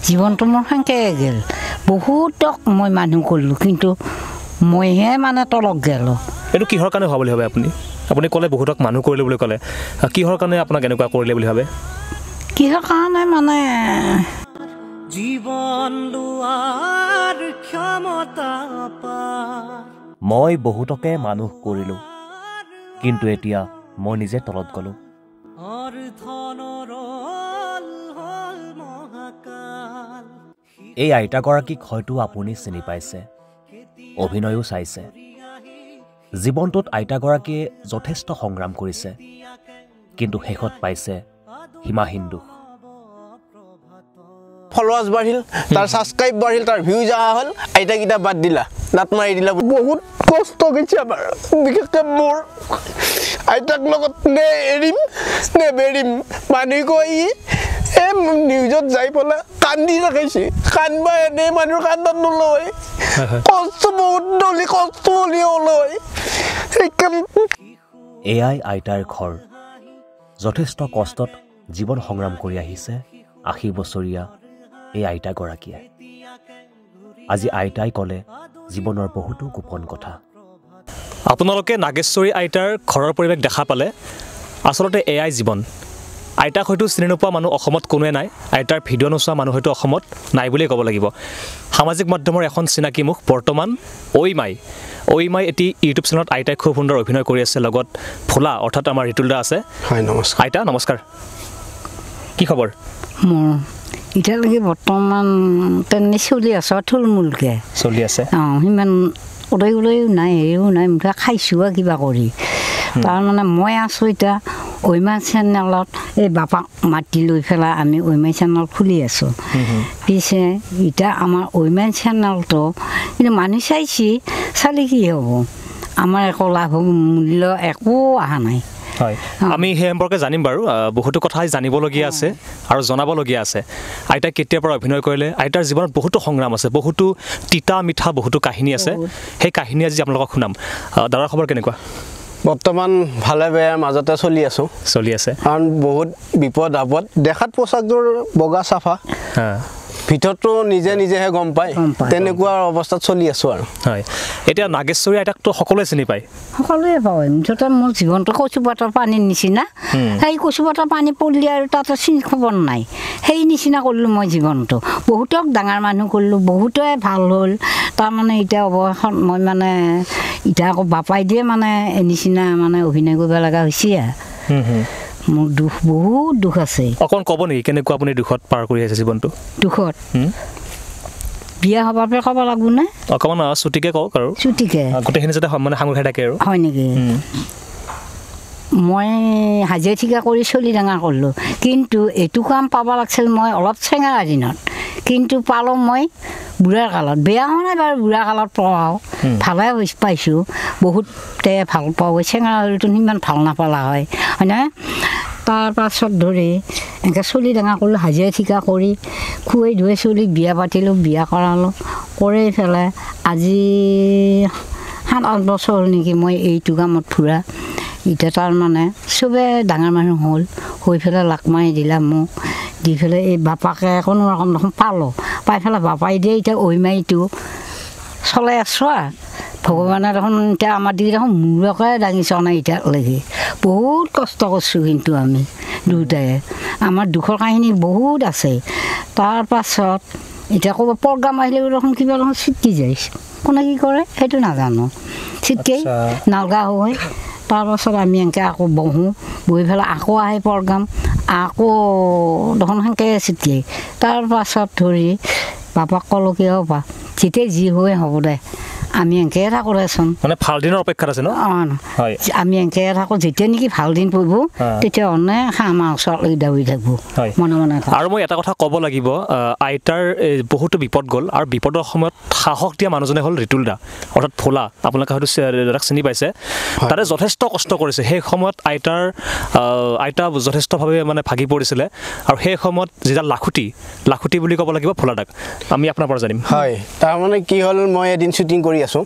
জীৱনটো মোৰ সেনেকৈ গ'ল বহুতক মই মানুহ কৰিলোঁ কিন্তু মইহে মানে তলক গ'লোঁ এইটো কিহৰ কাৰণে হোৱা বুলি ভাবে আপুনি ক'লে বহুতক মানুহ কৰিলে বুলি ক'লে কিহৰ কাৰণে আপোনাক এনেকুৱা কৰিলে বুলি ভাবে কিহৰ কাৰণে মানে জীৱন লোৱাৰ ক্ষমতা মই বহুতকে মানুহ কৰিলোঁ কিন্তু এতিয়া মই নিজে তলত গ'লোঁ এই আইতাগৰাকীক হয়তো আপুনি চিনি পাইছে অভিনয়ো চাইছে জীৱনটোত আইতাগৰাকীয়ে যথেষ্ট সংগ্ৰাম কৰিছে কিন্তু শেষত পাইছে সীমাহীন দুখ ফলোৱাৰ্ছ বাঢ়িল তাৰ ছাবস্ক্ৰাইব বাঢ়িল তাৰ ভিউজ অহা হ'ল আইতাকেইটা বাদ দিলা নাট মাৰি দিলা বহুত কষ্ট গৈছে আমাৰ বিশেষকৈ মোৰ আইতাক লগত নে এৰিম নে বেৰিম মানুহে কয় নিউজত যাই পেলাই কান্দি ৰাখিছে কান্দবা এনেই মানুহৰ কান্দত নলয় কষ্ট বহুত দলি কষ্ট হ'লেও লয় এয়াই আইতাৰ ঘৰ যথেষ্ট কষ্টত জীৱন সংগ্ৰাম কৰি আহিছে 80 বছৰীয়া এই আইতাগৰাকীয়ে আজি আইতাই ক'লে জীৱনৰ বহুতো গোপন কথা আপোনালোকে নাগেশ্বৰী আইতাৰ ঘৰৰ পৰিৱেশ দেখা পালে আচলতে এয়াই জীৱন আইতাক হয়তো চিনি নোপোৱা মানুহ অসমত কোনোৱে নাই আইতাৰ ভিডিঅ' নোচোৱা মানুহ হয়তো অসমত নাই বুলিয়ে ক'ব লাগিব সামাজিক মাধ্যমৰ এখন চিনাকি মুখ বৰ্তমান ঐ মাই এটি ইউটিউব চেনেলত আইতাই খুব সুন্দৰ অভিনয় কৰি আছে লগত ফুলা অৰ্থাৎ আমাৰ ৰিতুল দা আছে হয় নমস্কাৰ আইতা নমস্কাৰ কি খবৰ মোৰ এতিয়ালৈকে বৰ্তমান তেনে চলি আছোঁ থুলমূলকৈ চলি আছে সিমান উদয়ো নাই হেৰিও নাই মুঠা খাইছোঁ কিবা কৰি তাৰমানে মই আছোঁ এতিয়া ঐমা চেনেলত এই বাপাক মাতি লৈ পেলাই আমি ঐমা চেনেল খুলি আছোঁ পিছে এতিয়া আমাৰ ঐমা চেনেলটো কিন্তু মানুহ চালি কি হ'ব আমাৰ একো লাভ মূল্য একো অহা নাই হয় আমি সেই সম্পৰ্কে জানিম বাৰু বহুতো কথা জানিবলগীয়া আছে আৰু জনাবলগীয়া আছে আইতাই কেতিয়াৰ পৰা অভিনয় কৰিলে আইতাৰ জীৱনত বহুতো সংগ্ৰাম আছে বহুতো তিতা মিঠা বহুতো কাহিনী আছে সেই কাহিনী আজি আপোনালোকক শুনাম দাদাৰ খবৰ কেনেকুৱা বৰ্তমান ভালে বেয়াৰ মাজতে চলি আছে কাৰণ বহুত বিপদ আপদ দেখাত পোচাকযোৰ বগা চাফা ভিতৰতো নিজেহে গম পায় তেনেকুৱা অৱস্থাত চলি আছোঁ আৰু হয় এতিয়া নাগেশ্বৰী আইতাকতো সকলোৱে চিনি পায় সকলোৱে পায় মুঠতে মোৰ জীৱনটো কচুপাতৰ পানীৰ নিচিনা সেই কচুপাতৰ পানী পৰিলে আৰু তাতে চিনি খবৰ নাই সেই নিচিনা কৰিলোঁ মই জীৱনটো বহুতক ডাঙৰ মানুহ কৰিলোঁ বহুতে ভাল হ'ল তাৰমানে এতিয়া অৱশেষত মই মানে এতিয়া আকৌ বাপাই দিয়ে মানে নিচিনা মানে অভিনয় কৰিব লগা হৈছে মোৰ দুখ বহুত দুখ আছে অকণ ক'ব নেকি কেনেকুৱা আপুনি দুখত পাৰ কৰি আছে জীৱনটো দুখত বিয়া হ'বৰ পৰা ক'ব লাগিব নে অকণমান ছুটিকৈ কওক আৰু ছুটিকৈ গোটেইখিনি যাতে মানে সাঙুৰ খাই থাকে আৰু হয় নেকি মই হাজিৰা ঠিকা কৰি চলি ডাঙৰ কৰিলোঁ কিন্তু এইটো কাম পাব লাগিছিল মই অলপ চেঙাৰা দিনত কিন্তু পালোঁ মই বুঢ়াৰ কালত বেয়া হোৱা নাই বাৰু বুঢ়া কালত পঢ়াওঁ ভালে পাইছোঁ বহুতে ভাল পাওঁ চেঙাৰা হ'লেতো সিমান ভাল নাপালা হয়নে তাৰ পাছত ধৰি এনেকৈ চলি ডাঙৰ কৰিলোঁ হাজিৰা ঠিকা কৰি খুৱাই ধুৱাই চলিক বিয়া পাতিলোঁ বিয়া কৰালোঁ কৰি পেলাই আজি 7-8 বছৰ হ'ল নেকি মই এইটো কামত ফুৰা এতিয়া তাৰমানে চবে ডাঙৰ মানুহ হ'ল হৈ পেলাই লাক মাৰি দিলা মোক দি পেলাই এই বাপাকে কোনো ৰকম দেখোন পালোঁ পাই পেলাই বাপাই দিয়ে এতিয়া ঐমাইটো চলাই আছোঁ আৰু ভগৱানে দেখোন এতিয়া আমাৰ দি দেখোন মূৰকে দাঙিছ নাই এতিয়ালৈকে বহুত কষ্ট কৰিছোঁ কিন্তু আমি দুয়োটাই আমাৰ দুখৰ কাহিনী বহুত আছে তাৰ পাছত এতিয়া ক'ব প্ৰগ্ৰাম আহিলে দেখোন কিবা দেখোন চিটকি যায় কোনে কি কৰে সেইটো নাজানো চিটকেই নালগা হয় তাৰপাছত আমি এনেকৈ আকৌ বহোঁ বহি পেলাই আকৌ আহে প্ৰগ্ৰাম আকৌ দেখোন সেনেকৈ চিটকেই তাৰপাছত ধৰি বাপাক ক'লোঁ কি হ'ব যেতিয়া যি হয় হ'ব দে আমি এনেকৈ থাকোঁ দেচোন মানে ভাল দিনৰ অপেক্ষাত আছে ন আমি এনেকৈ থাকোঁ যেতিয়া নেকি ভাল দিন পৰিব তেতিয়া অনে আমাৰ ওচৰলৈ দাউৰি থাকিব মনে মনে আৰু মই এটা কথা ক'ব লাগিব আইতাৰ বহুতো বিপদ গ'ল আৰু বিপদৰ সময়ত সাহস দিয়া মানুহজনে হ'ল ৰিতুল দা অৰ্থাৎ ফুলা আপোনালোকে হয়তো দাদাক চিনি পাইছে তাতে যথেষ্ট কষ্ট কৰিছে সেই সময়ত আইতা যথেষ্টভাৱে মানে ভাগি পৰিছিলে আৰু সেই সময়ত যিডাল লাখুটি বুলি ক'ব লাগিব ফুলা দাক আমি আপোনাৰ পৰা জানিম হয় তাৰমানে কি হ'ল মই এদিন শ্বুটিং কৰি আছোঁ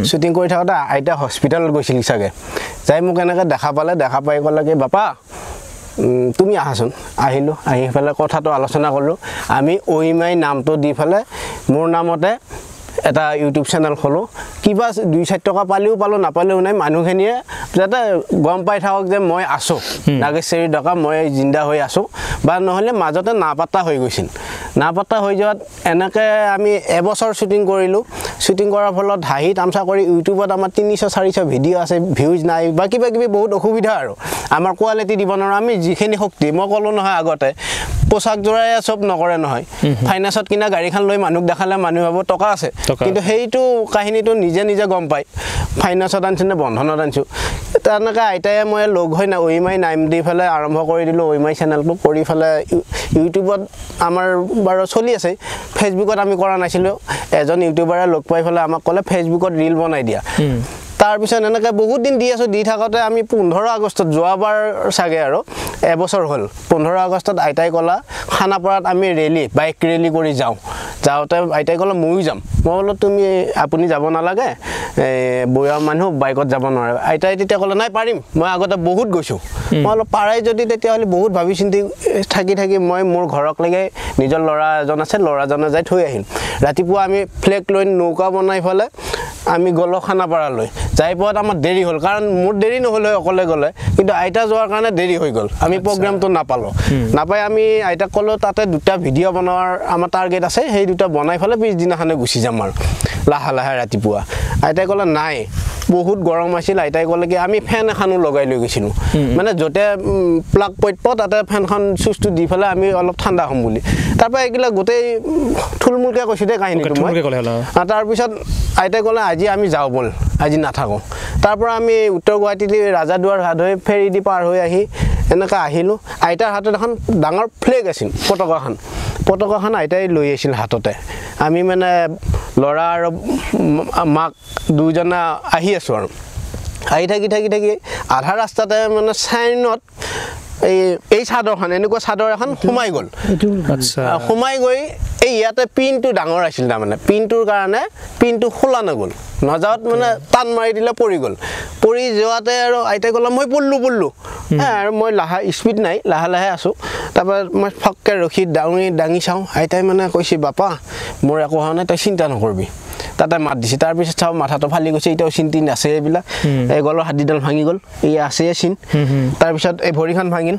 শ্বুটিং কৰি থাকোঁতে আইতা হস্পিটেলত গৈছিল চাগে যাই মোক এনেকৈ দেখা পাই ক'লে কি বাপা তুমি আহাচোন আহিলোঁ আহি পেলাই কথাটো আলোচনা কৰিলোঁ আমি ঐমাই নামটো দি পেলাই মোৰ নামতে এটা ইউটিউব চেনেল খোলোঁ কিবা 2-4 টকা পালেও নাপালেও নাই মানুহখিনিয়ে যাতে গম পাই থাকক যে মই আছোঁ নাগেশ্বৰী ডেকা মই জিন্দা হৈ আছোঁ বা নহ'লে মাজতে নাপাত্তা হৈ গৈছিল নাপাত্তা হৈ যোৱাত এনেকৈ আমি এবছৰ শ্বুটিং কৰিলোঁ শ্বুটিং কৰাৰ ফলত হাঁহি তামচা কৰি ইউটিউবত আমাৰ 300-400 ভিডিঅ' আছে ভিউজ নাই বা কিবা কিবি বহুত অসুবিধা আৰু আমাৰ কোৱালিটি দিব নোৱাৰোঁ আমি যিখিনি শক্তি মই ক'লোঁ নহয় আগতে পোচাক জোৰাই চব নকৰে নহয় ফাইনেন্সত কিনা গাড়ীখন লৈ মানুহক দেখালে মানুহ ভাবো টকা আছে কিন্তু সেইটো কাহিনীটো নিজে নিজে গম পায় ফাইনেন্সত আনিছোঁ নে বন্ধনত আনিছোঁ তেনেকৈ আইতাই মই লগ হৈ ঐমাই নাম দি পেলাই আৰম্ভ কৰি দিলোঁ ঐমাই চেনেলটো কৰি পেলাই ইউটিউবত আমাৰ বাৰু চলি আছে ফেচবুকত আমি কৰা নাছিলোঁ এজন ইউটিউবাৰে লগ পাই পেলাই আমাক ক'লে ফেচবুকত ৰিল বনাই দিয়া তাৰপিছত এনেকৈ বহুত দিন দি আছোঁ দি থাকোঁতে আমি 15 আগষ্টত যোৱাবাৰ চাগে আৰু এবছৰ হ'ল 15 আগষ্টত আইতাই ক'লা খানাপাৰাত আমি বাইক ৰেলী কৰি যাওঁতে আইতাই ক'লে ময়ো যাম মই বোলো আপুনি যাব নালাগে বয়স মানুহ বাইকত যাব নোৱাৰে আইতাই তেতিয়া ক'লে নাই পাৰিম মই আগতে বহুত গৈছোঁ মই অলপ পাৰাই যদি তেতিয়াহ'লে বহুত ভাবি চিন্তি থাকি মই মোৰ ঘৰকলৈকে নিজৰ ল'ৰা এজন আছে ল'ৰাজনে যাই থৈ আহিল ৰাতিপুৱা আমি ফ্লেগ লৈ নৌকা বনাই পেলাই আমি গ'লোঁ খানাপাৰালৈ যাই পোৱাত আমাৰ দেৰি হ'ল কাৰণ মোৰ দেৰি নহ'লে অকলে গ'লে কিন্তু আইতা যোৱাৰ কাৰণে দেৰি হৈ গ'ল আমি প্ৰগ্ৰামটো নাপাই আমি আইতাক ক'লোঁ তাতে 2টা ভিডিঅ' বনোৱাৰ আমাৰ টাৰ্গেট আছে সেই 2টা বনাই পেলাই পিছদিনাখনে গুচি যাম আৰু লাহে ৰাতিপুৱা আইতাই ক'লে নাই বহুত গৰম আছিল আইতাই ক'লে কি আমি ফেন এখনো লগাই লৈ গৈছিলোঁ মানে য'তে প্লাগ পইট তাতে ফেনখন চুইচটো দি পেলাই আমি অলপ ঠাণ্ডা হ'ম বুলি তাৰপৰা এইগিলা গোটেই থুলমূলকৈ কৈছোঁ দেই কাহিনীটো মই তাৰপিছত আইতাই ক'লে আজি আমি যাওঁ ব'ল আজি নাথাকোঁ তাৰপৰা আমি উত্তৰ গুৱাহাটীত ৰাজাদুৱাৰ ঘাট হৈ ফেৰী দি পাৰ হৈ আহি এনেকৈ আহিলোঁ আইতাৰ হাতত এখন ডাঙৰ ফ্লেগ আছিল পতাকাখন আইতাই লৈ আহিছিল হাততে আমি মানে ল'ৰা আৰু মাক দুজনে আহি আছোঁ আৰু আহি থাকি আধা ৰাস্তাতে মানে চাইনত এই চাদৰখন এনেকুৱা চাদৰ এখন সোমাই গ'ল সোমাই গৈ এই ইয়াতে পিনটো ডাঙৰ আছিল তাৰমানে পিনটোৰ কাৰণে পিনটো খোলা নগ'ল নযাওঁত মানে টান মাৰি দিলে পৰি যোৱাতে আৰু আইতাই ক'লে মই পড়লোঁ আৰু মই স্পীড নাই লাহে আছোঁ তাৰপৰা মই ফককৈ ৰখি দাঙি চাওঁ আইতাই মানে কৈছে বাপা মোৰ একো হোৱা নাই তই চিন্তা নকৰিবি তাতে মাত দিছে তাৰপিছত চাওঁ মাথাটো ফালি গৈছে এতিয়াও চিন্তি আছে এইবিলাক এই গলৰ হাড়িডাল ভাঙি গ'ল এই আছে চিন তাৰপিছত এই ভৰিখন ভাঙিল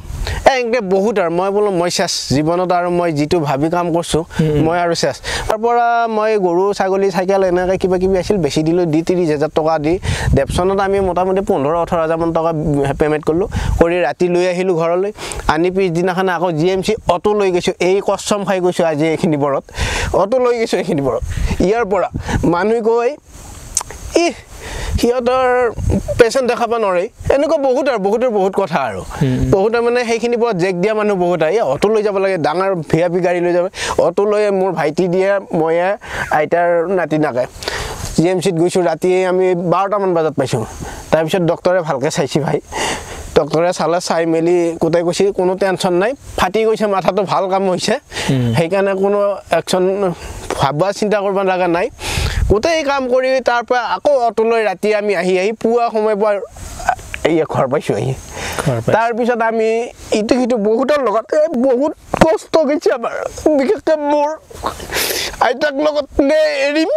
এনেকৈ বহুত আৰু মই বোলো মই চেছ জীৱনত আৰু মই যিটো ভাবি কাম কৰিছোঁ মই আৰু চেছ তাৰপৰা মই গৰু ছাগলী চাইকেল এনেকৈ কিবা কিবি আছিল বেছি দিলোঁ 30,000 টকা দি ডেপচনত আমি মোটামুটি 15-18 হাজাৰমান টকা পে'মেণ্ট কৰিলোঁ কৰি ৰাতি লৈ আহিলোঁ ঘৰলৈ আনি পিছদিনাখনে আকৌ GMC অটো লৈ গৈছোঁ এই কষ্টম খাই গৈছোঁ আজি এইখিনি বৰত অটো লৈ গৈছোঁ এইখিনি বৰত ইয়াৰ পৰা মানুহ গৈ সিহঁতৰ পেচেণ্ট দেখাব নোৱাৰে এনেকুৱা বহুত কথা আৰু বহুতে মানে সেইখিনি পৰা জেক দিয়া মানুহ বহুত আহি অটো লৈ যাব লাগে ডাঙৰ VIP গাড়ী লৈ যাব অটো লৈ মোৰ ভাইটি দিয়ে মই আইতাৰ নাতি নাকে GMCত গৈছোঁ ৰাতি আমি 12টামান বজাত পাইছোঁ তাৰপিছত ডক্টৰে ভালকৈ চাইছে ভাই ডক্টৰে চাই মেলি কোটাই কৈছে কোনো টেনশ্যন নাই ফাটি গৈছে মাথাটো ভাল কাম হৈছে সেইকাৰণে কোনো একশ্যন ভাবা চিন্তা কৰিব লগা নাই গোটেই কাম কৰি তাৰপৰা আকৌ অটো লৈ ৰাতি আমি আহি পুৱা সময় পোৱা ঘৰ পাইছোঁ তাৰপিছত আমি ইটো সিটো বহুতৰ লগত বহুত কষ্ট গৈছে আমাৰ বিশেষকৈ মোৰ আইতাক লগত নে এৰিম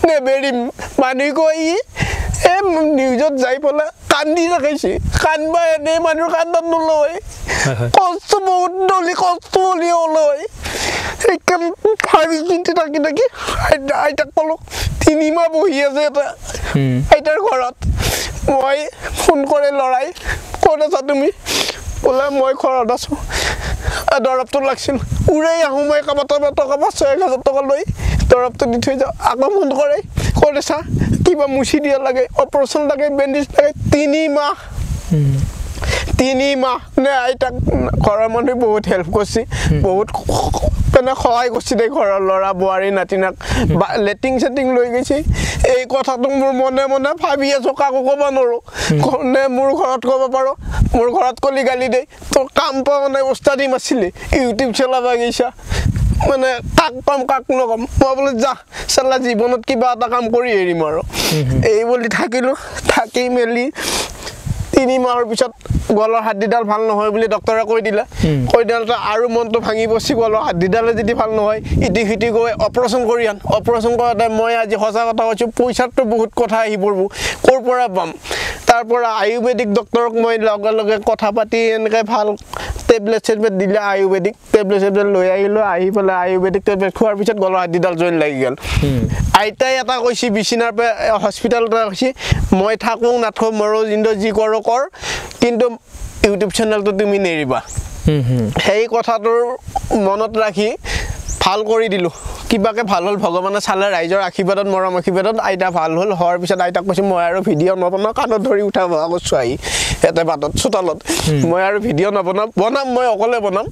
নে বেৰিম মানুহ কৈ নিউজত যাই পেলাই কান্দি ৰাখিছে কান্দবা এনেই মানুহৰ কান্দত নলয় কষ্ট বহুত কষ্ট বুলি নলয় সেইকাৰণে ভাবি চিন্তি থাকি আইতাক ক'লোঁ 3 মাহ বহি আছে এটা আইতাৰ ঘৰত মই ফোন কৰে ল'ৰাই ক'ত আছা তুমি বোলে মই ঘৰত আছোঁ দৰৱটো লাগিছিল উৰাই আহোঁ মই কাবাৰ টকা 5,000 টকা লৈ দৰৱটো দি থৈ যাওঁ আকৌ ফোন কৰে ক'ত আছা কিবা মুচি দিয়া লাগে অপাৰেশ্যন লাগে বেণ্ডেজ লাগে 3 মাহ নে আইতাক ঘৰৰ মানুহে বহুত হেল্প কৰিছে বহুত মানে সহায় কৰিছে দেই ঘৰৰ ল'ৰা বোৱাৰী নাতিনাক লেটিং চেটিং লৈ গৈছে এই কথাটো মোৰ মনে ভাবি আছোঁ কাকো ক'ব নোৱাৰোঁ নে মোৰ ঘৰত ক'ব পাৰোঁ মোৰ ঘৰত কলি গালি দেই তোৰ কাম পোৱা মানে ওস্তাদি মাৰিছিলি ইউটিউব চলাব গৈছা মানে কাক কম কাক নকম মই বোলে যা চালা জীৱনত কিবা এটা কাম কৰি এৰিম আৰু এই বুলি থাকি মেলি 3 মাহৰ পিছত গলৰ হাড়দিডাল ভাল নহয় বুলি ডক্টৰে কৈ দিলে কৈ দিলে আৰু মনটো ভাঙি পছি গলৰ হাড়দিডালে যদি ভাল নহয় ইটি সিটি গৈ অপাৰেশ্যন কৰি আন অপাৰেশ্যন কৰাতে মই আজি সঁচা কথা কৈছোঁ পইচাটো বহুত কথা আহি পৰব ক'ৰ পৰা পাম তাৰ পৰা আয়ুৰ্বেদিক ডক্টৰক মই লগে লগে কথা পাতি এনেকৈ ভাল টেবলেট দিলে আয়ুৰ্বেদিক টেবলেট লৈ আহিলোঁ আহি পেলাই আয়ুৰ্বেদিক টেবলেট খোৱাৰ পিছত গলৰ হাড়দিডাল জইন লাগি গ'ল আইতাই এটা কৈছে বিচনাৰ পৰা হস্পিটেলত কৈছে মই থাকোঁ নাথাকোঁ মৰো জিন্দো যি কৰোঁ কৰ কিন্তু ইউটিউব চেনেলটো তুমি নেৰিবা সেই কথাটোৰ মনত ৰাখি ভাল কৰি দিলোঁ কিবাকে ভাল হ'ল ভগৱানে চালে ৰাইজৰ আশীৰ্বাদত মৰম আশীৰ্বাদত আইতা ভাল হ'ল হোৱাৰ পিছত আইতাক কৈছোঁ মই আৰু ভিডিঅ' নবনাওঁ কাণত ধৰি উঠা ভা কৈছোঁ আহি ইয়াতে বাটত চোতালত মই আৰু ভিডিঅ' বনাম মই অকলে বনাম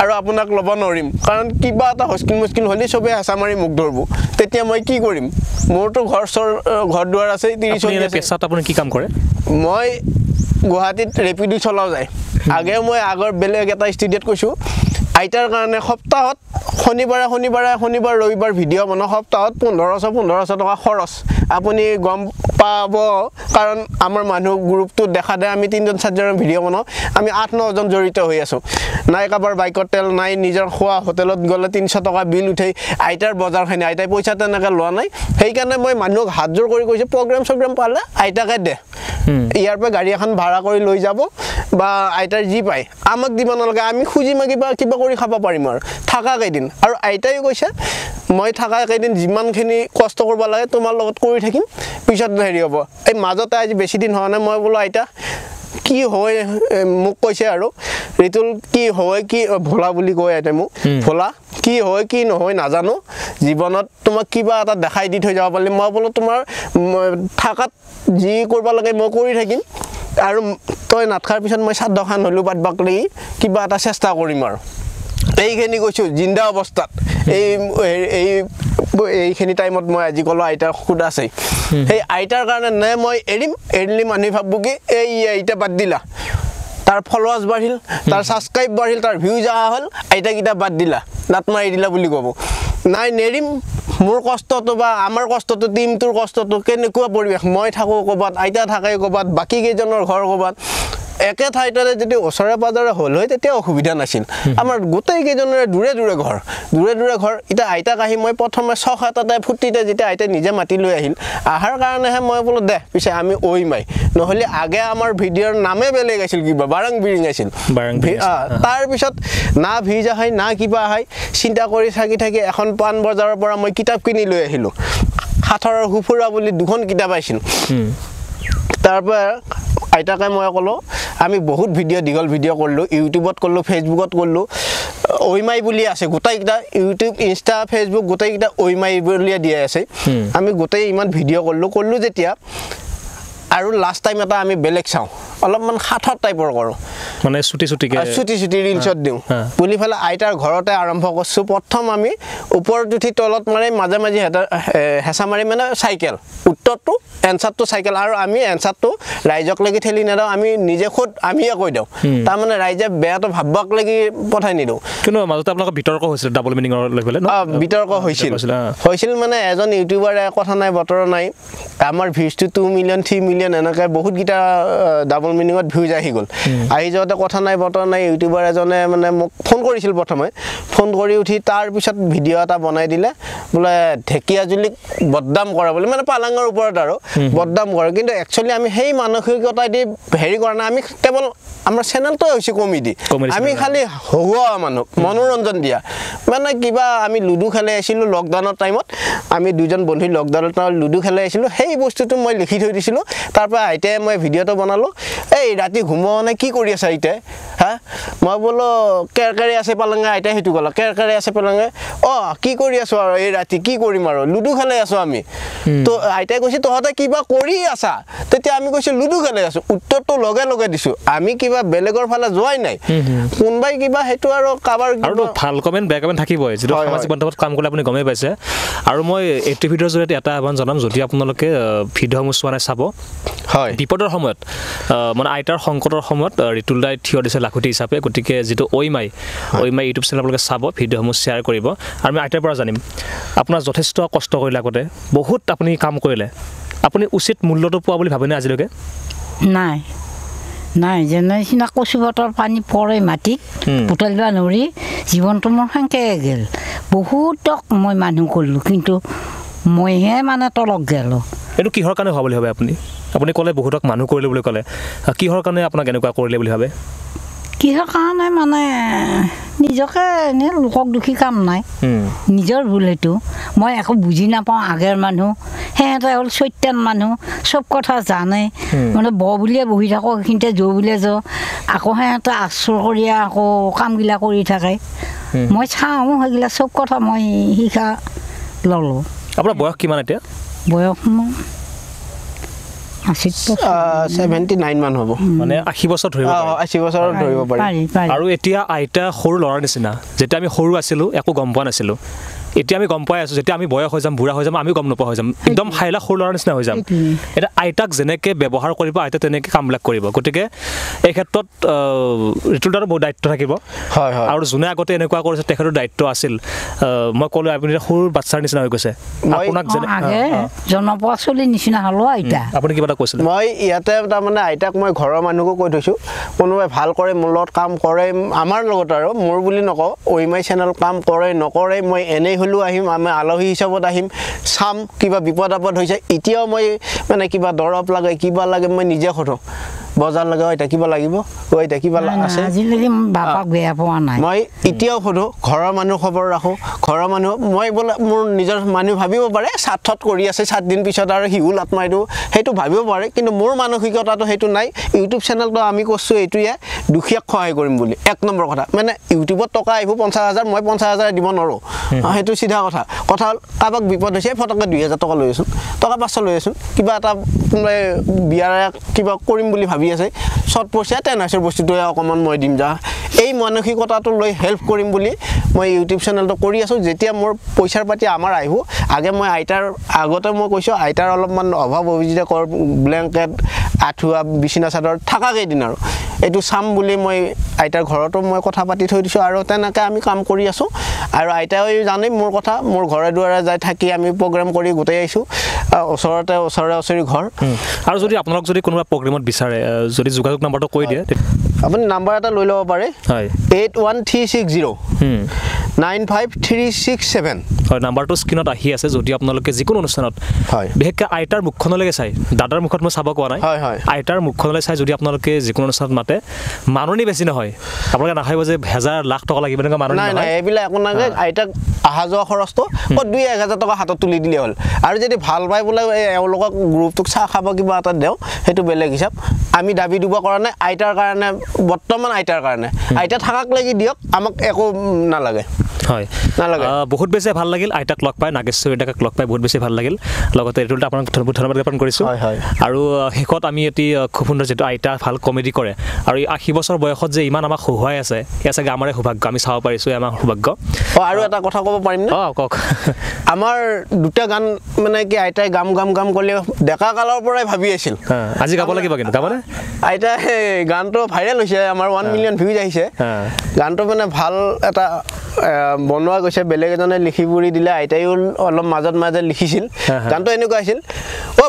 আৰু আপোনাক ল'ব নোৱাৰিম কাৰণ কিবা এটা হস্কিল মুস্কিল হ'লে চবেই হেঁচা মাৰি মোক ধৰিব তেতিয়া মই কি কৰিম মোৰতো ঘৰ দুৱাৰ আছে 30 পেছাত আপুনি কি কাম কৰে মই গুৱাহাটীত ৰেপিডো চলাওঁ যায় আগে মই আগৰ বেলেগ এটা ষ্টুডিঅ'ত কৈছোঁ আইতাৰ কাৰণে সপ্তাহত শনিবাৰ ৰবিবাৰ ভিডিঅ' বনাওঁ সপ্তাহত 1500 টকা খৰচ আপুনি গম পাব কাৰণ আমাৰ মানুহ গ্ৰুপটোত দেখা দে আমি 3-4জন ভিডিঅ' বনাওঁ আমি 8-9জন জড়িত হৈ আছোঁ নাই কাৰোবাৰ বাইকত তেল নাই নিজৰ খোৱা হোটেলত গ'লে 300 টকা বিল উঠে আইতাৰ বজাৰখিনি আইতাই পইচা তেনেকৈ লোৱা নাই সেইকাৰণে মই মানুহক হাত জোৰ কৰি কৈছোঁ প্ৰগ্ৰেম পালে আইতাকে দে ইয়াৰ পৰা গাড়ী এখন ভাড়া কৰি লৈ যাব বা আইতাৰ যি পায় আমাক দিব নালাগে আমি খুজি মাগি বা কিবা কৰি খাব পাৰিম আৰু থাকা কেইদিন আৰু আইতাই কৈছে মই থাকা কেইদিন যিমানখিনি কষ্ট কৰিব লাগে তোমাৰ লগত কৰি থাকিম পিছত হেৰি হ'ব এই মাজতে আজি বেছি দিন হোৱা নাই মই বোলো আইতা কি হয় মোক কৈছে আৰু ঋতুল কি হয় কি ভোলা বুলি কয় আইতাই মোক ভোলা কি হয় কি নহয় নাজানো জীৱনত তোমাক কিবা এটা দেখাই দি থৈ যাব পাৰিম মই বোলো তোমাৰ থাকাত যি কৰিব লাগে মই কৰি থাকিম আৰু তই নাথাকাৰ পিছত মই শ্ৰাদ্ধখান হ'লেও বাদ বাকলি কিবা এটা চেষ্টা কৰিম আৰু এইখিনি কৈছোঁ জিন্দা অৱস্থাত এইখিনি টাইমত মই আজি ক'লোঁ আইতাৰ সুদ আছে সেই আইতাৰ কাৰণে নে মই এৰিলে মানুহে ভাবব কি এই আইতা বাদ দিলা তাৰ ফলোৱাৰ্ছ বাঢ়িল তাৰ ছাবস্ক্ৰাইব বাঢ়িল তাৰ ভিউজ অহা হ'ল আইতাকেইটা বাদ দিলা নাট মাৰি দিলা বুলি ক'ব নাই নেৰিম মোৰ কষ্টটো বা আমাৰ কষ্টটো টিমটোৰ কষ্টটো কেনেকুৱা পৰিৱেশ মই থাকোঁ ক'ৰবাত আইতা থাকে ক'ৰবাত বাকী কেইজনৰ ঘৰ ক'ৰবাত একে ঠাইতে যদি ওচৰে পাজৰে হ'ল হয় তেতিয়া অসুবিধা নাছিল আমাৰ গোটেই কেইজনৰে দূৰে ঘৰ এতিয়া আইতাক আহি মই প্ৰথমে চখ এটাতে ফূৰ্তিতে যেতিয়া আইতাই নিজে মাতি লৈ আহিল আহাৰ কাৰণেহে মই বোলো দে পিছে আমি মাই নহ'লে আগে আমাৰ ভিডিঅ'ৰ নামে বেলেগ আছিল কিবা বাৰাং বিৰিং আছিল তাৰপিছত না ভিজ আহে না কিবা আহে চিন্তা কৰি থাকি এখন পাণ বজাৰৰ পৰা মই কিতাপ কিনি লৈ আহিলোঁ সাঁথৰৰ সুফুৰা বুলি 2খন কিতাপ আহিছিল তাৰপৰা আইতাকে মই ক'লোঁ আমি বহুত দীঘল ভিডিঅ' কৰিলোঁ ইউটিউবত কৰিলোঁ ফেচবুকত কৰিলোঁ ঐমাই বুলি আছে গোটেইকেইটা ইউটিউব ইনষ্টা ফেচবুক গোটেইকেইটা ঐমাই বুলিয়ে দিয়া আছে আমি গোটেই ইমান ভিডিঅ' কৰিলোঁ যেতিয়া আৰু লাষ্ট টাইম এটা আমি বেলেগ চাওঁ অলপমান সাঁথৰ টাইপৰ কৰোঁ মানে চুটি ৰিলছত দিওঁ বুলি পেলাই আইতাৰ ঘৰতে আৰম্ভ কৰিছোঁ প্ৰথম আমি ওপৰত উঠি তলত মাৰি মাজে হেঁচা মাৰি মানে চাইকেল উত্তৰটো এনচাৰটো চাইকেল আৰু আমি এনচাৰটো ৰাইজক লাগি ঠেলি নেদাওঁ আমি নিজে খুদ আমিয়ে কৈ দিওঁ তাৰমানে ৰাইজে বেয়াটো ভাবক লাগি পঠাই নিদিওঁ কিন্তু মাজতে আপোনালোকৰ বিতৰ্ক হৈছিল ডাবল মিনিঙৰ লৈ পেলাই বিতৰ্ক হৈছিল মানে এজন ইউটিউবাৰে কথা নাই বতৰ নাই আমাৰ ভিউজটো 2 মিলিয়ন 3 মিলিয়ন এনেকৈ বহুতকেইটা ডাবল মিনিঙত ভিউজ আহি গ'ল আহি যাওঁতে কথা নাই বতৰ নাই ইউটিউবাৰ এজনে মানে মোক ফোন কৰিছিল প্ৰথমে ফোন কৰি উঠি তাৰপিছত ভিডিঅ' এটা বনাই দিলে বোলে ঢেকীয়াজুলিক বদনাম কৰা বুলি মানে পালাঙৰ ওপৰত আৰু বদনাম কৰে কিন্তু একচুৱেলি আমি সেই মানসিকতা দি হেৰি কৰা নাই আমি কেৱল আমাৰ চেনেলটোৱে হৈছে কমেডি আমি খালি হহুৱা মানুহক মনোৰঞ্জন দিয়া মানে কিবা আমি লুডু খেলাই আছিলোঁ লকডাউনৰ টাইমত আমি 2জন বন্ধু লকডাউনৰ টাইমত লুডু খেলাই আছিলোঁ সেই বস্তুটো মই লিখি থৈ দিছিলোঁ তাৰপৰা আইতাই মই ভিডিঅ'টো বনালোঁ এই ৰাতি ঘুমোৱা নাই কি কৰি আছে আইতাই মই বোলো কেৰকেৰি আছে পালাঙে আইতাই সেইটো ক'লে কেৰকেৰি আছে পালাঙে কি কৰি আছোঁ আৰু এই ৰাতি কি কৰিম আৰু লুডু খেলাই আছোঁ আমি তো আইতাই কৈছে তহঁতে কিবা কৰি আছা তেতিয়া আমি কৈছোঁ লুডু খেলাই আছোঁ উত্তৰটো লগে দিছোঁ আমি কিবা বেলেগৰ ফালে যোৱাই নাই কোনোবাই কিবা সেইটো আৰু কাৰোবাৰ ভাল কমেণ্ট বেয়া কমেণ্ট থাকিবই যিটো সামাজিক মাধ্যমত কাম কৰিলে আপুনি গমেই পাইছে আৰু মই এইটো ভিডিঅ'ৰ জৰিয়তে এটা আহ্বান জনাম যদি আপোনালোকে ভিডিঅ'সমূহ চোৱা নাই চাব হয় বিপদৰ সময়ত মানে আইতাৰ সংকটৰ সময়ত ঋতুল দাই থিয় দিছে লাখুটি হিচাপে গতিকে যিটো ঐমাই ইউটিউব চেনেল আপোনালোকে চাব ভিডিঅ'সমূহ শ্বেয়াৰ কৰিব আৰু আমি আইতাৰ পৰা জানিম আপোনাৰ যথেষ্ট কষ্ট কৰিলে আগতে বহুত আপুনি কাম কৰিলে আপুনি উচিত মূল্যটো পোৱা বুলি ভাবেনে আজিলৈকে নাই নাই যেনে নিচিনা কচু পাতৰ পানী পৰে মাটিত বুটলিব নোৱাৰি জীৱনটো মোৰ সেনেকৈ গ'ল বহুতক মই মানুহ কৰিলোঁ কিন্তু মইহে মানে তলক গ'লোঁ এইটো কিহৰ কাৰণে হোৱা বুলি ভাবে আপুনি ক'লে বহুতক মানুহ কৰিলে বুলি ক'লে কিহৰ কাৰণে আপোনাক এনেকুৱা কৰিলে বুলি ভাবে কিহৰ কাৰণে মানে নিজকে এনেই লোকক দুখী কাম নাই নিজৰ ভুল সেইটো মই একো বুজি নাপাওঁ আগৰ মানুহ সিহঁতে হ'ল চৈত্যান মানুহ চব কথা জানে মানে ব বুলিয়ে বহি থাকোঁ সেইখিনিতে জ বুলিয়ে য আকৌ সিহঁতে আশ্ৰয় কৰি আকৌ কামগিলা কৰি থাকে মই চাওঁ সেইগিলা চব কথা মই শিকা ল'লোঁ আপোনাৰ বয়স কিমান এতিয়া বয়স মোৰ 79 মান হ'ব মানে 80 বছৰ ধৰিব 80 বছৰত ধৰিব পাৰি আৰু এতিয়া আইতা সৰু ল'ৰাৰ নিচিনা যেতিয়া আমি সৰু আছিলোঁ একো গম পোৱা নাছিলোঁ এতিয়া আমি গম পাই আছোঁ যেতিয়া আমি বয়স হৈ যাম বুঢ়া হৈ যাম আমি গম নোপোৱা হৈ যাম একদম হাইলা সৰু ল'ৰাৰ নিচিনা হৈ যাম এতিয়া আইতাক যেনেকৈ ব্যৱহাৰ কৰিব আইতা তেনেকৈ কামবিলাক কৰিব গতিকে এই ক্ষেত্ৰত ঋতুদাৰো বহুত দায়িত্ব থাকিব হয় হয় আৰু যোনে আগতে এনেকুৱা কৰিছে তেখেতৰ দায়িত্ব আছিল মই ক'লোঁ আপুনি সৰু বাচ্চাৰ নিচিনা হৈ গৈছে আপোনাক যেনে জন্ম পোৱা চলিৰ নিচিনা হ'লোঁ আইতা আপুনি কিবা এটা কৈছিলে মই ইয়াতে তাৰমানে আইতাক মই ঘৰৰ মানুহকো কৈ থৈছোঁ কোনোবাই ভাল কৰে মোৰ লগত কাম কৰে আমাৰ লগত আৰু মোৰ বুলি নকওঁ অইমাই চেনেল কাম কৰে নকৰে মই এনেই হ'লেও আহিম আমি আলহী হিচাপত আহিম চাম কিবা বিপদ আপদ হৈছে এতিয়াও মই মানে কিবা দৰৱ লাগে কিবা লাগে মই নিজে সোধোঁ বজাৰ লাগে এতিয়া কিবা লাগিব এতিয়া কিবা আছে আজিলৈকে বাপাক বেয়া পোৱা নাই মই এতিয়াও সোধোঁ ঘৰৰ মানুহ খবৰ ৰাখোঁ ঘৰৰ মানুহ মই বোলে মোৰ নিজৰ মানুহ ভাবিব পাৰে স্বাৰ্থত কৰি আছে 7 দিন পিছত আৰু শিহু লাট মাৰি দিওঁ সেইটো ভাবিব পাৰে কিন্তু মোৰ মানসিকতাটো সেইটো নাই ইউটিউব চেনেলটো আমি কৈছোঁ এইটোৱে দুখীয়াক সহায় কৰিম বুলি 1 নম্বৰ কথা মানে ইউটিউবত টকা আহিব 50,000 মই 50,000 দিব নোৱাৰোঁ সেইটো চিধা কথা হ'ল কাৰোবাক বিপদ হৈছে ফটককৈ 2,000 টকা লৈ আছোন টকা 500 লৈ আছোন কিবা এটা কোনোবাই বিয়াৰ কিবা কৰিম বুলি ভাবি আছে শৰ্ট পইচা টেনাইছৰ বস্তুটোৱে অকণমান মই দিম যা এই মানসিকতাটো লৈ হেল্প কৰিম বুলি মই ইউটিউব চেনেলটো কৰি আছোঁ যেতিয়া মোৰ পইচাৰ পাতি আমাৰ আহিব আগে মই আইতাৰ আগতে মই কৈছোঁ আইতাৰ অলপমান অভাৱ অভিযোগ কৰ ব্লেংকেট আঁঠুৱা বিচনা চাদৰ থকা কেইদিন আৰু এইটো চাম বুলি মই আইতাৰ ঘৰতো মই কথা পাতি থৈ দিছোঁ আৰু তেনেকৈ আমি কাম কৰি আছোঁ আৰু আইতাও জানে মোৰ কথা মোৰ ঘৰে দুৱাৰে যাই থাকি আমি প্ৰগ্ৰাম কৰি গোটেই আহিছোঁ ওচৰে ঘৰ আৰু যদি আপোনালোক যদি কোনোবা প্ৰগ্ৰামত বিচাৰে যদি যোগাযোগ নম্বৰটো কৈ দিয়ে আপুনি নাম্বাৰ এটা লৈ ল'ব পাৰে 81360 95367 হয় নাম্বাৰটো স্ক্ৰীনত আহি আছে যদি আপোনালোকে যিকোনো অনুষ্ঠানত হয় বিশেষকৈ আইতাৰ মুখখনলৈকে চাই দাদাৰ মুখত মই চাব কোৱা নাই আইতাৰ মুখখনলৈ চাই যদি আপোনালোকে যিকোনো অনুষ্ঠানত মাতে মাননি বেছি নহয় আপোনালোকে নাখাব যে 1,000 লাখ টকা লাগিব এনেকুৱা মাননি নাই এইবিলাক একো নালাগে আইতাক অহা যোৱা খৰচটো 2,000 টকা হাতত তুলি দিলে হ'ল আৰু যদি ভাল পাই বোলে এওঁলোকক গ্ৰুপটোক চাহ খাব কিবা এটা দিওঁ সেইটো বেলেগ হিচাপ আমি দাবী দিব কৰা নাই আইতাৰ কাৰণে বৰ্তমান আইতাৰ কাৰণে আইতা থাকাক লাগি দিয়ক আমাক একো নালাগে হয় বহুত বেছি ভাল লাগিল আইতাক লগ পাই নাগেশ্বৰী আইতাক লগ পাই বহুত বেছি ভাল লাগিল লগতে এইটো আপোনাক ধন্যবাদ জ্ঞাপন কৰিছোঁ আৰু শেষত আমি এটি খুব সুন্দৰ যিটো আইতা ভাল কমেডি কৰে আৰু 80 বছৰ বয়সত যে ইমান আমাক সহায় আছে এয়া চাগে আমাৰে সৌভাগ্য আমি চাব পাৰিছোঁ আমাৰ সৌভাগ্য আৰু এটা কথা ক'ব পাৰিম নে কওক আমাৰ দুটা গান মানে কি আইতাই গাম ক'লে ডেকা কালৰ পৰাই ভাবি আছিল আজি গাব লাগিব কিন্তু গাবনে আইতাই গানটো ভাইৰেল হৈছে আমাৰ 1 মিলিয়ন ভিউজ আহিছে গানটো মানে ভাল এটা বনোৱা গৈছে বেলেগ এজনে লিখি বুৰি দিলে আইতাইও অলপ মাজত লিখিছিল গানটো এনেকুৱা আছিল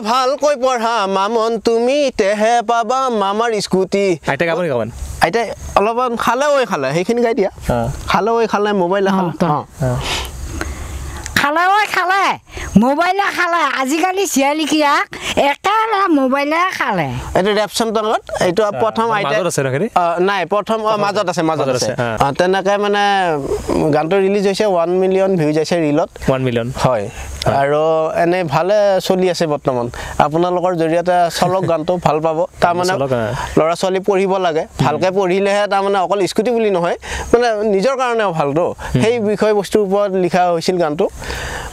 ভালকৈ পঢ়া মামন তুমি তেহে পাবা মামাৰ স্কুটি আইতা গাবনি গাবন আইতাই অলপমান খালে সেইখিনি গাই দিয়া খালে মোবাইল খালে মোবাইলে খালে আজিকালি চিয়ালিকিয়া একেলা মোবাইলে খালে এইটো ৰেপচন টঙত এইটো প্ৰথম আইতা নাই প্ৰথম মাজত আছে তেনেকৈ মানে গানটো ৰিলিজ হৈছে 1 মিলিয়ন ভিউজ আছে ৰিলত 1 মিলিয়ন হয় আৰু এনে ভালে চলি আছে বৰ্তমান আপোনালোকৰ জৰিয়তে চলক গানটো ভাল পাব তাৰমানে ল'ৰা ছোৱালী পঢ়িব লাগে ভালকৈ পঢ়িলেহে তাৰমানে অকল স্কুটি বুলি নহয় মানে নিজৰ কাৰণেও ভালতো সেই বিষয়বস্তুৰ ওপৰত লিখা হৈছিল গানটো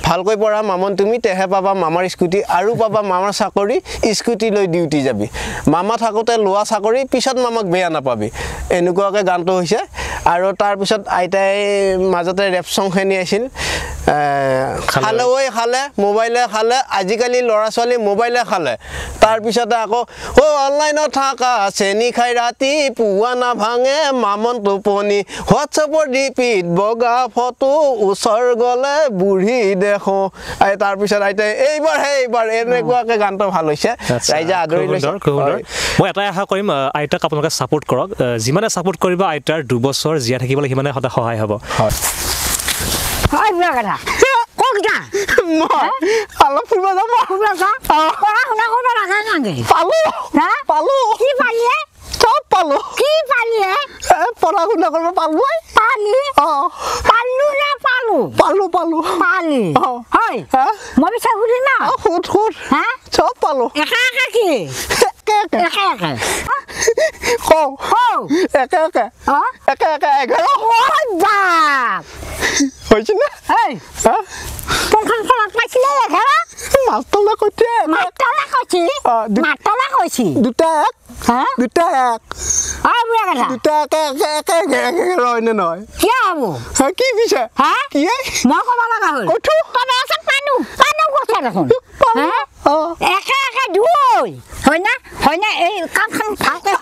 ভালকৈ পঢ়া মামন তুমি তেহে পাবা মামাৰ স্কুটি আৰু পাবা মামাৰ চাকৰি স্কুটি লৈ ডিউটি যাবি মামা থাকোঁতে লোৱা চাকৰি পিছত মামাক বেয়া নাপাবি এনেকুৱাকৈ গানটো হৈছে আৰু তাৰপিছত আইতাই মাজতে ৰেপ চংখিনি আছিল খালে ঐ খালে মোবাইলে খালে আজিকালি ল'ৰা ছোৱালী মোবাইলে খালে তাৰপিছতে আকৌ অনলাইনত থকা চেনি খাই ৰাতি পুৱা নাভাঙে মামন টোপনি হোৱাটছএপৰ ডিপিত বগা ফটো ওচৰ গ'লে বুঢ়ী দেখোঁ তাৰপিছত আইতাই এইবাৰ এনেকুৱাকৈ গানটো ভাল হৈছে ৰাইজে আদৰি লৈছে মই এটাই আশা কৰিম আইতাক আপোনালোকে ছাপোৰ্ট কৰক যিমানে ছাপোৰ্ট কৰিব আইতাৰ 2 বছৰ জীয়াই থাকিবলৈ সিমানে সদায় সহায় হ'ব হয় বুঢ়া কথা ক'ত যা মই অলপ ফুৰিব যাম পঢ়া শুনা কৰিব লাগে নাগে পালো কি পালি চব পালো কি পালি পঢ়া শুনা কৰিব পালো পালো না পালো পালি হয় মই বিচাৰ সুধি না সুধ চব পালো একে কি একে একে 11 বাপ হৈছে না কোনখন খেলত পাইছিলে 11 মাষ্টৰলে কৈছে মাষ্টৰলে কৈছি দুটা এক বুঢ়া কথা দুটা একে ৰয়নে নহয় কি হ'ব কি পিছে কি মই ক'ব লগা হ'ল তবে আছে পানো কৈছে দেখোন একে দুই হয় না এই কামখন ভালকে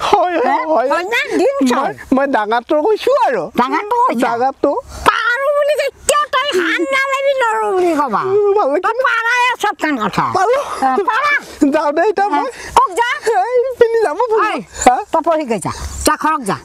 হয় না দিন মই ডাঙৰটো কৈছোঁ আৰু ডাঙৰটো পাৰো বুলি কেতিয়া তই হান নালাবি নৰো বুলি ক'বা পাৰাই চব কাম কথা পাৰা যাওঁ দে এতিয়া মই ক'ত যা পিন্ধি যাব তই পঢ়ি গৈ যা ঘৰত যা